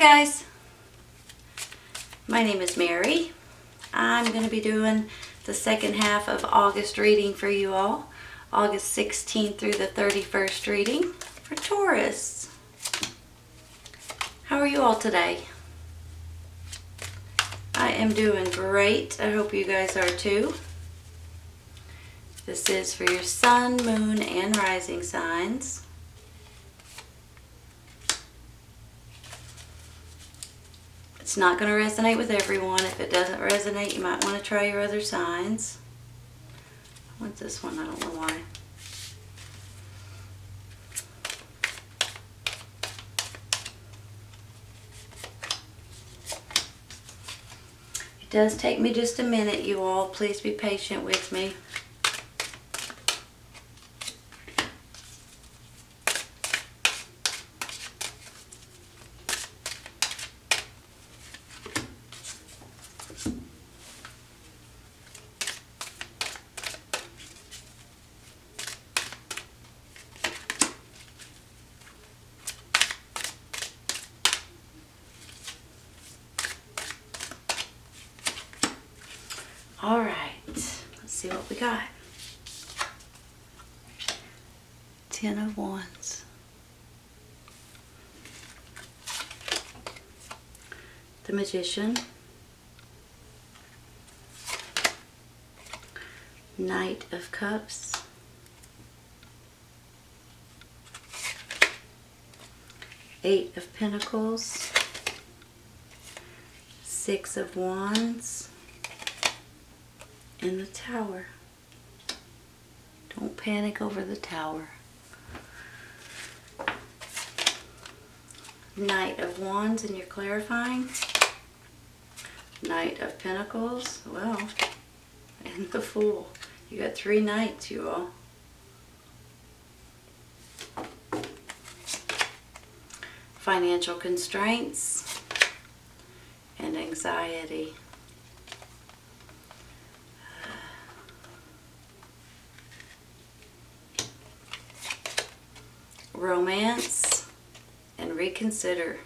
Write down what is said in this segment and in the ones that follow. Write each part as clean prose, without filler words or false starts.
guys, my name is Mary. I'm going to be doing the second half of August reading for you all. August 16th through the 31st reading for Taurus. How are you all today? I am doing great. I hope you guys are too. This is for your sun, moon, and rising signs. It's not going to resonate with everyone. If it doesn't resonate, you might want to try your other signs. I want this one, I don't know why. It does take me just a minute, you all. Please be patient with me. All right, let's see what we got. 10 of Wands. The Magician. Knight of Cups. Eight of Pentacles. Six of Wands. And the Tower. Don't panic over the Tower. Knight of Wands, and you're clarifying. Knight of Pentacles, well, and the Fool. You got three knights, you all. Financial constraints and anxiety. Romance and reconsider.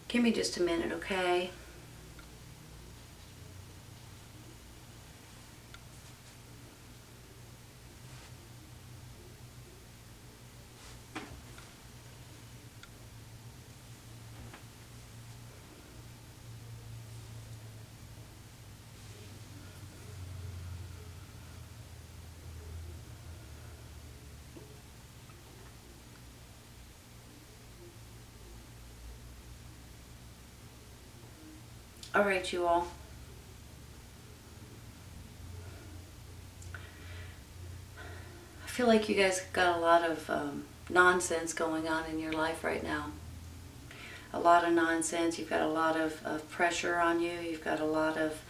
Give me just a minute, okay? All right, you all. I feel like you guys got a lot of nonsense going on in your life right now. A lot of nonsense. You've got a lot of pressure on you. You've got a lot of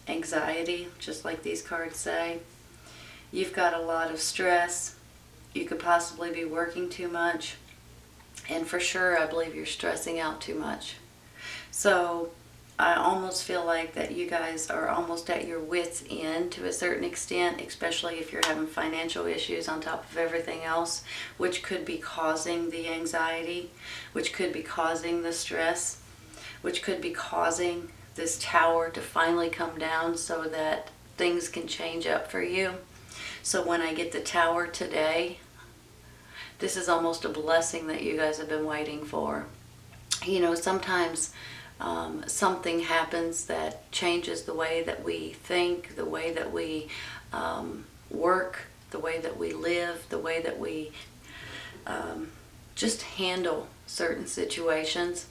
anxiety, just like these cards say. You've got a lot of stress. You could possibly be working too much. And for sure, I believe you're stressing out too much. So I almost feel like that you guys are almost at your wits' end to a certain extent, especially if you're having financial issues on top of everything else, which could be causing the anxiety, which could be causing the stress, which could be causing this Tower to finally come down so that things can change up for you. So when I get the Tower today, this is almost a blessing that you guys have been waiting for. You know, sometimes something happens that changes the way that we think, the way that we work, the way that we live, the way that we just handle certain situations.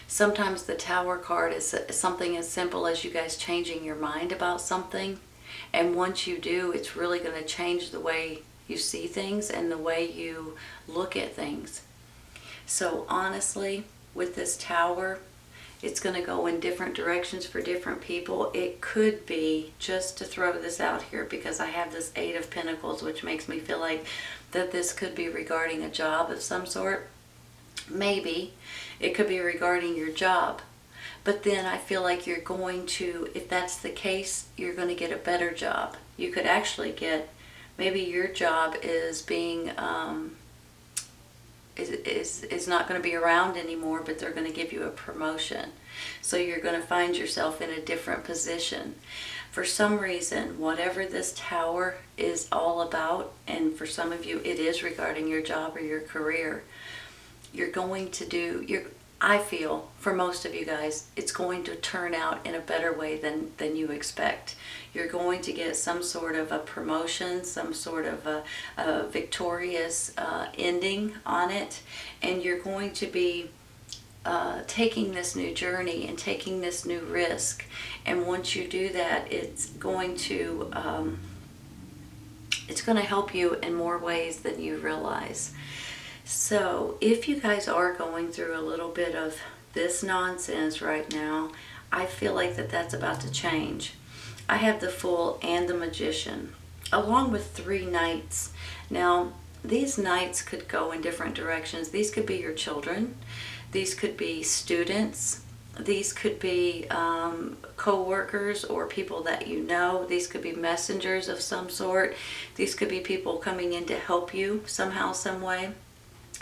Sometimes the Tower card is something as simple as you guys changing your mind about something. And once you do, it's really going to change the way you see things and the way you look at things. So honestly, with this Tower, it's going to go in different directions for different people. It could be, just to throw this out here, because I have this Eight of Pentacles, which makes me feel like that this could be regarding a job of some sort. Maybe it could be regarding your job. But then I feel like you're going to, if that's the case, you're going to get a better job. You could actually get, maybe your job is being, is not going to be around anymore, but they're going to give you a promotion. So you're going to find yourself in a different position. For some reason, whatever this tower is all about, and for some of you it is regarding your job or your career, you're going to do, I feel, for most of you guys, it's going to turn out in a better way than you expect. You're going to get some sort of a promotion, some sort of a victorious ending on it, and you're going to be taking this new journey and taking this new risk. And once you do that, it's going to help you in more ways than you realize. So if you guys are going through a little bit of this nonsense right now, I feel like that's about to change. I have the Fool and the Magician, along with 3 knights. Now, these knights could go in different directions. These could be your children. These could be students. These could be co-workers or people that you know. These could be messengers of some sort. These could be people coming in to help you somehow, some way,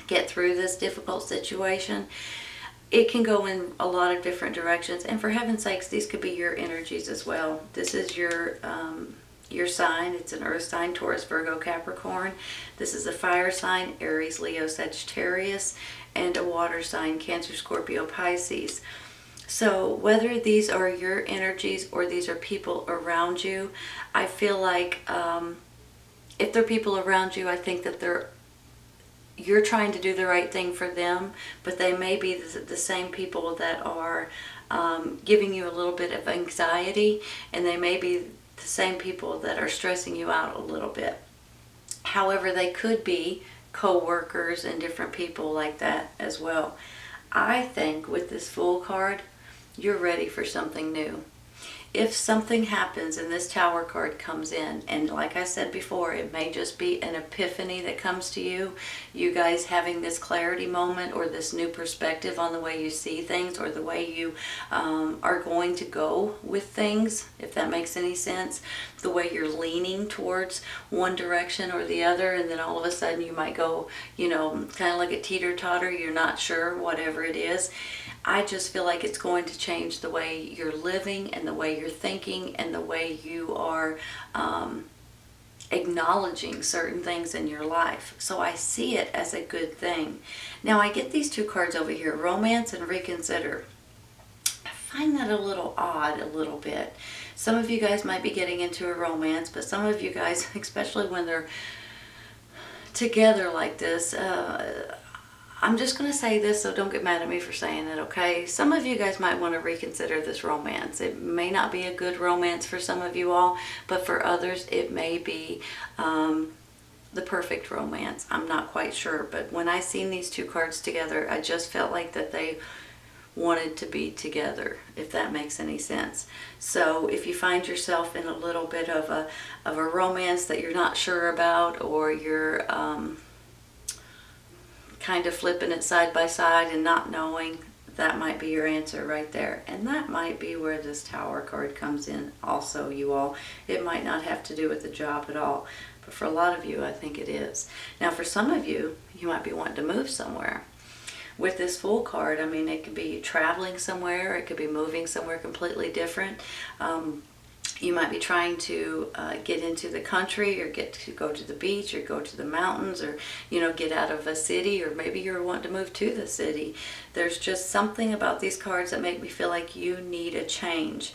get through this difficult situation. It can go in a lot of different directions, and for heaven's sakes, these could be your energies as well. This is your sign. It's an earth sign, Taurus, Virgo, Capricorn. This is a fire sign, Aries, Leo, Sagittarius, and a water sign, Cancer, Scorpio, Pisces. So whether these are your energies or these are people around you, I feel like if they're people around you, I think that you're trying to do the right thing for them, but they may be the same people that are giving you a little bit of anxiety, and they may be the same people that are stressing you out a little bit. However, they could be co-workers and different people like that as well. I think with this Fool card, you're ready for something new. If something happens and this Tower card comes in, and like I said before, it may just be an epiphany that comes to you, you guys having this clarity moment or this new perspective on the way you see things or the way you are going to go with things, if that makes any sense, the way you're leaning towards one direction or the other, and then all of a sudden you might go, kind of like a teeter-totter, you're not sure, whatever it is. I just feel like it's going to change the way you're living and the way you're thinking and the way you are acknowledging certain things in your life. So I see it as a good thing. Now I get these 2 cards over here, Romance and Reconsider. I find that a little odd, a little bit. Some of you guys might be getting into a romance, but some of you guys, especially when they're together like this, I'm just going to say this, so don't get mad at me for saying it, okay? Some of you guys might want to reconsider this romance. It may not be a good romance for some of you all, but for others it may be the perfect romance. I'm not quite sure, but when I seen these 2 cards together, I just felt like that they wanted to be together, if that makes any sense. So if you find yourself in a little bit of a romance that you're not sure about, or you're kind of flipping it side by side and not knowing, that might be your answer right there. And that might be where this Tower card comes in also, you all. It might not have to do with the job at all, but for a lot of you, I think it is. Now for some of you, you might be wanting to move somewhere. With this Fool card, I mean, it could be traveling somewhere, it could be moving somewhere completely different. You might be trying to get into the country, or get to go to the beach, or go to the mountains, or get out of a city, or maybe you're wanting to move to the city. There's just something about these cards that make me feel like you need a change.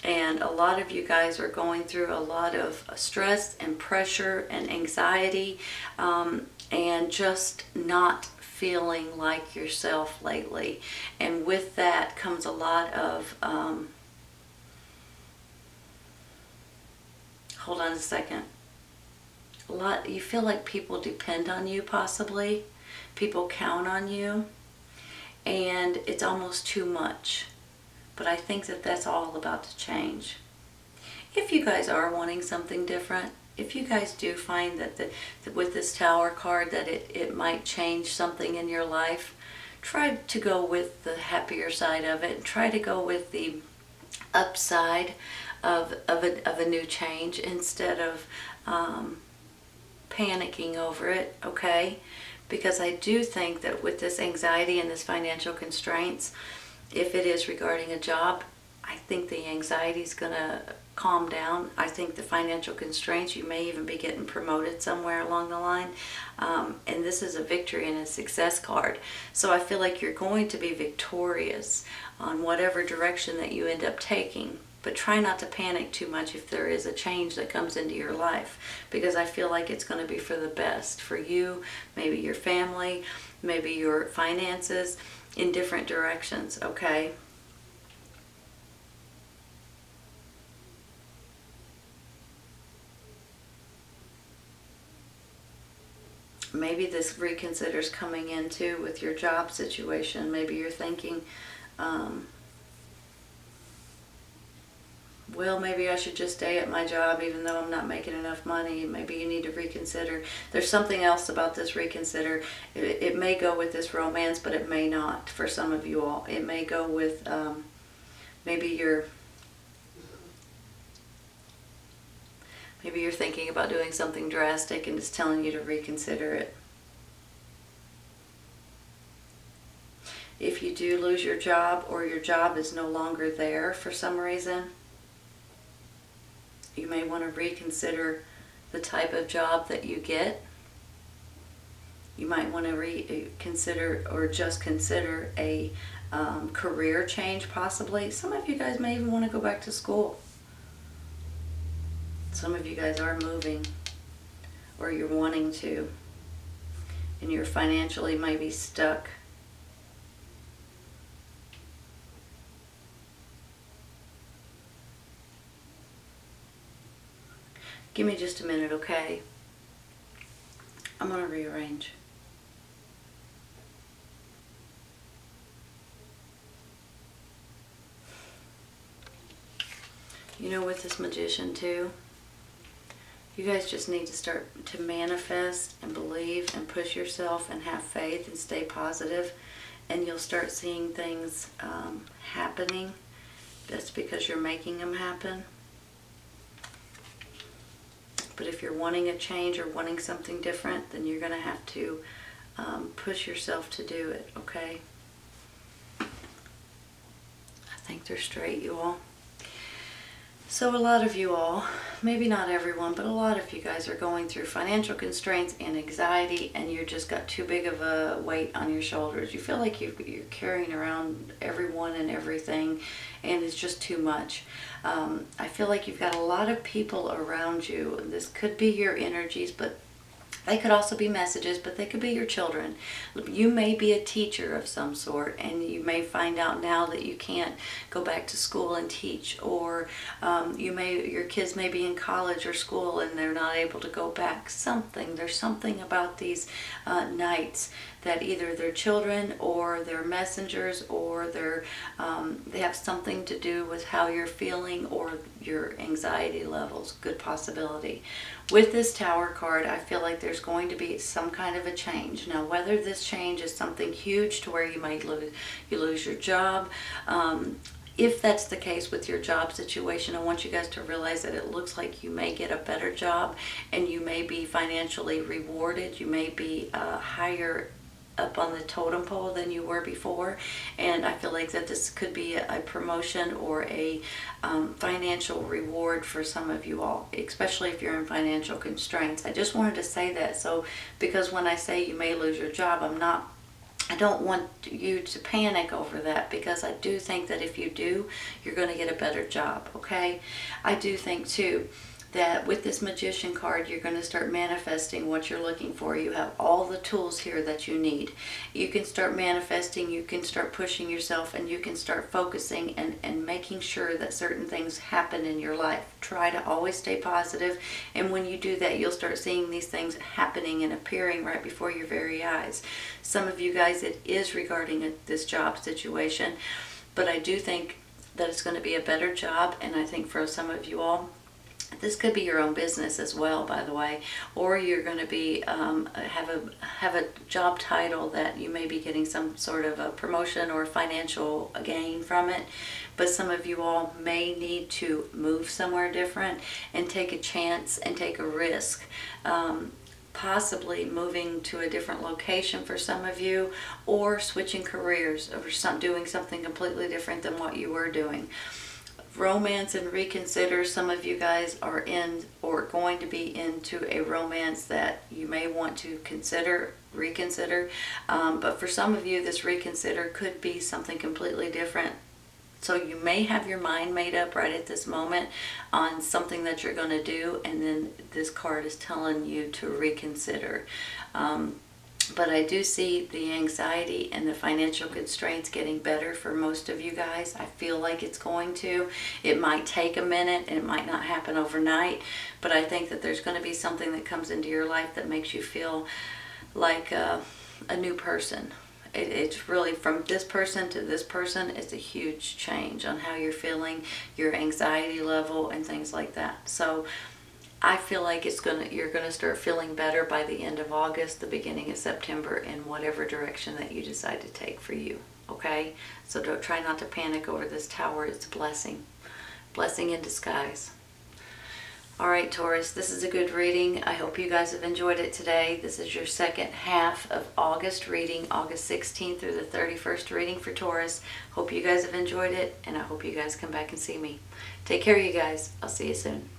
And a lot of you guys are going through a lot of stress and pressure and anxiety, and just not feeling like yourself lately. And with that comes a lot of hold on a second. You feel like people depend on you, possibly. People count on you. And it's almost too much. But I think that that's all about to change. If you guys are wanting something different, if you guys do find that with this Tower card that it might change something in your life, try to go with the happier side of it. Try to go with the upside of a new change instead of panicking over it, okay? Because I do think that with this anxiety and this financial constraints, if it is regarding a job, I think the anxiety is going to calm down. I think the financial constraints, you may even be getting promoted somewhere along the line. And this is a victory and a success card. So I feel like you're going to be victorious on whatever direction that you end up taking. But try not to panic too much if there is a change that comes into your life, because I feel like it's going to be for the best for you, maybe your family, maybe your finances, in different directions, okay? Maybe this reconsider is coming in too with your job situation. Maybe you're thinking, well, maybe I should just stay at my job even though I'm not making enough money. Maybe you need to reconsider. There's something else about this reconsider. It may go with this romance, but it may not for some of you all. It may go with maybe you're thinking about doing something drastic and it's telling you to reconsider it. If you do lose your job, or your job is no longer there for some reason, you may want to reconsider the type of job that you get. You might want to reconsider or just consider a career change possibly. Some of you guys may even want to go back to school. Some of you guys are moving, or you're wanting to, and you're financially maybe stuck. Give me just a minute, okay? I'm going to rearrange. You know, with this magician too, you guys just need to start to manifest and believe and push yourself and have faith and stay positive, and you'll start seeing things happening. That's because you're making them happen. But if you're wanting a change or wanting something different, then you're going to have to push yourself to do it, okay? I think they're straight, you all. So a lot of you all, maybe not everyone, but a lot of you guys are going through financial constraints and anxiety, and you just got too big of a weight on your shoulders. You feel like you're carrying around everyone and everything, and it's just too much. I feel like you've got a lot of people around you. This could be your energies, but they could also be messages, but they could be your children. You may be a teacher of some sort, and you may find out now that you can't go back to school and teach, or your kids may be in college or school and they're not able to go back. There's something about these nights that either they're children or they're messengers, or they have something to do with how you're feeling or your anxiety levels. Good possibility. With this Tower card, I feel like there's going to be some kind of a change. Now, whether this change is something huge to where you might lose your job, if that's the case with your job situation, I want you guys to realize that it looks like you may get a better job, and you may be financially rewarded. You may be higher up on the totem pole than you were before, and I feel like that this could be a promotion or a financial reward for some of you all, especially if you're in financial constraints. I just wanted to say that, so because when I say you may lose your job, I don't want you to panic over that, because I do think that if you do, you're going to get a better job, okay? I do think too that with this Magician card, you're going to start manifesting what you're looking for. You have all the tools here that you need. You can start manifesting, you can start pushing yourself, and you can start focusing and making sure that certain things happen in your life. Try to always stay positive, and when you do that, you'll start seeing these things happening and appearing right before your very eyes. Some of you guys, it is regarding this job situation, but I do think that it's going to be a better job, and I think for some of you all, This could be your own business as well, by the way, or you're going to be have a job title that you may be getting some sort of a promotion or financial gain from it. But some of you all may need to move somewhere different and take a chance and take a risk. Possibly moving to a different location for some of you, or switching careers, or doing something completely different than what you were doing. Romance and reconsider. Some of you guys are in or going to be into a romance that you may want to reconsider. But for some of you, this reconsider could be something completely different. So you may have your mind made up right at this moment on something that you're going to do, and then this card is telling you to reconsider. But I do see the anxiety and the financial constraints getting better for most of you guys. I feel like it's going to. It might take a minute and it might not happen overnight, but I think that there's going to be something that comes into your life that makes you feel like a new person. It's really from this person to this person. It's a huge change on how you're feeling, your anxiety level, and things like that. So I feel like you're gonna start feeling better by the end of August, the beginning of September, in whatever direction that you decide to take for you. Okay? So don't try not to panic over this Tower. It's a blessing. Blessing in disguise. All right, Taurus, this is a good reading. I hope you guys have enjoyed it today. This is your second half of August reading, August 16th through the 31st reading for Taurus. Hope you guys have enjoyed it, and I hope you guys come back and see me. Take care, you guys. I'll see you soon.